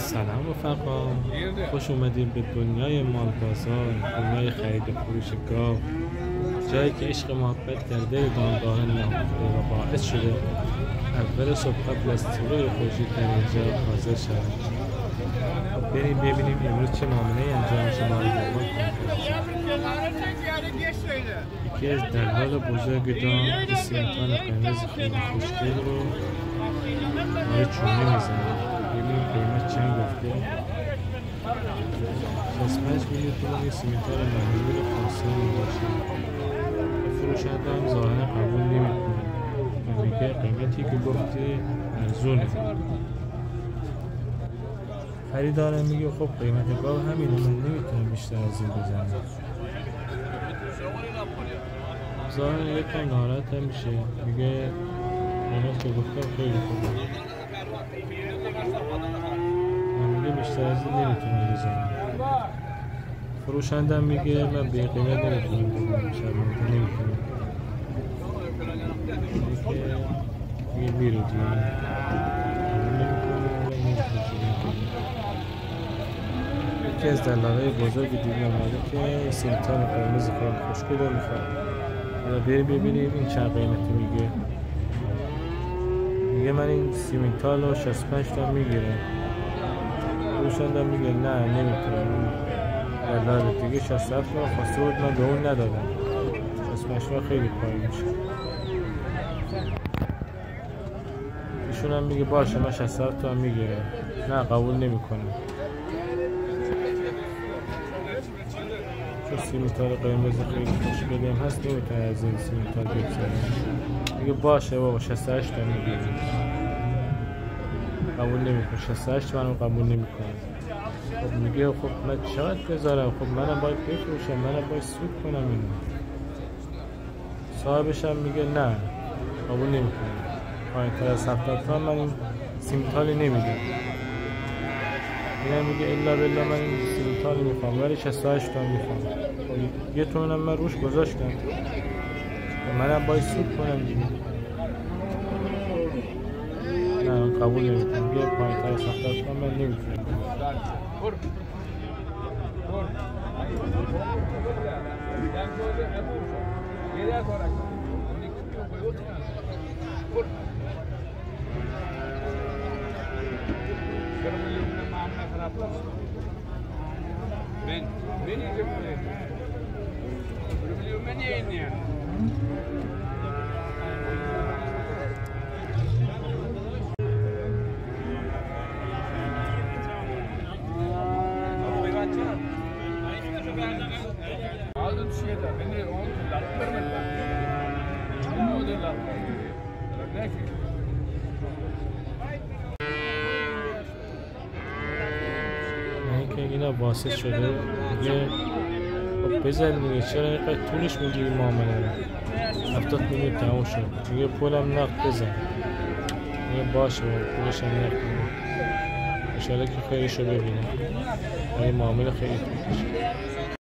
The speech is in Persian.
سلام رفقا، خوش اومدیم به دنیای مال بازار، دنیای خرید و فروش گاو، جایی که عشق محبت در دل دامدار نهفته و باعث شده اول صبح قبل از طلوع خورشید در اینجا حاضر شوند. بریم ببینیم امروز چه معامله انجام شده. ما رو یکی از دلال بزرگ دام سیمتان قرمز خیلی خوشگل رو برای چونه میزنه. ببینیم قیمت چند گفته. 65 میلیون تومان سیمتار معمولی خاصی میباشه. فروشنده هم ظاهرا قبول نمیکنه و میگه قیمتی که گفتی ارزونه. خریدارم میگه خب قیمت گاو همینه، من نمیتونم بیشتر از این بزنم. ظاهرا یکم ناراحت هم میشه، میگه قیمت که گفتم خیلی خوبه، من میگه بیشتر از این نمیتونم بزنم. فروشنده هم میگه من به قیمت نمیتونم بزنم، شرمنده نمیتونم. میگه بیرو دیگه یکی از دلالای بزرگ دیگه اومده که سیمتان قرمز خیلی خوشگل رو میخواد. حالا بریم ببینیم این چند قیمتی میگه. میگه من این سیمتال رو 65 تا میگیرم. فروشنده میگه نه نمیتونم. دلال دیگه 67 تا خواسته بود، من به اون ندادم. 65 تا خیلی پایین میشه. ایشون هم میگه باشه من 67 تا میگیرم. نه قبول نمیکنه. چون سیمتال قرمز خیلی خوشگلی هم هست، نمیتونه از این سیمتال بگذاره. میگه باشه بابا 68 تا میگیریم. قبول نمیکنه. 68 منم قبول نمیکنه. خب میگه خب من چقدر بذارم؟ خب منم باید بفروشم، منم باید سود کنم اینو. صاحبش هم میگه نه قبول نمیکنه. پایین‌تر از 70 تا من این سیمتالی نمیدم. اینم میگه الا بالله من این سیمتال میخوام، ولی 68 تا میخوام. خب یه تومنم من روش گذاشتم، منم باید سود کنم دیگه. نه قبول نمیکنم. میگه پایین‌تر از 70 تا من نمیتونم. که اینا واسط شده میگه خب بزن دیگه، چرا اینقدر طولش میگیری معامله رو؟ 70 میلیون تموم شد. میگه پولم نقد بزن. میگه باشه پولش هم نقد بزن. انشالله که خیلیشو ببینه. این معامله خیلی طول کشید.